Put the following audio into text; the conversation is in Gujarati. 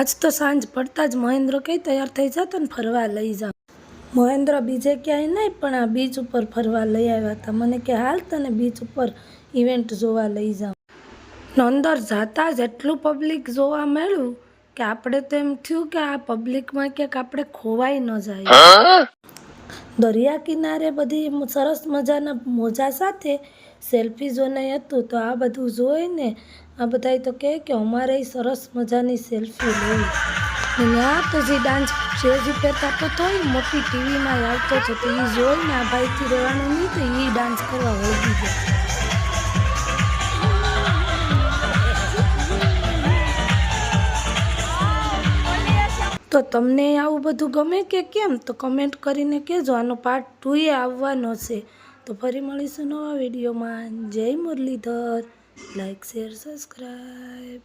આજ તો સાંજ પડતા જ મહેન્દ્ર કહે તૈયાર થઈ જતો ને ફરવા લઈ જાઓ. મહેન્દ્ર બીજે ક્યાંય નહીં પણ આ બીચ ઉપર ફરવા લઈ આવ્યા હતા. મને કે હાલ તને બીચ ઉપર ઇવેન્ટ જોવા લઈ જાઉં. અંદર જાતા જ એટલું પબ્લિક જોવા મળ્યું કે આપણે તો એમ થયું કે આ પબ્લિકમાં ક્યાંક આપણે ખોવાઈ ન જાય. દરિયા કિનારે બધી સરસ મજાના મોજા સાથે સેલ્ફી જોને હતું. તો આ બધું જોઈને આ બધા તો કહે કે અમારે સરસ મજાની સેલ્ફી લેવી. ત્યાં તો જે ડાન્સ સ્ટેજ ઉપર થતો તોય મોટી ટીવીમાં આવતો હતો તો એ જોઈને આ ભાઈથી રહેવાનું નહીં તો એ ડાન્સ કરવા વળગી ગયા. તો તમને આવું બધું ગમે કે કેમ? તો કમેન્ટ કરીને કહેજો. આનો પાર્ટ 2 આવવાનો છે. તો ફરી મળીશું નવા વિડીયોમાં. જય મુરલીધર. Like, share, subscribe.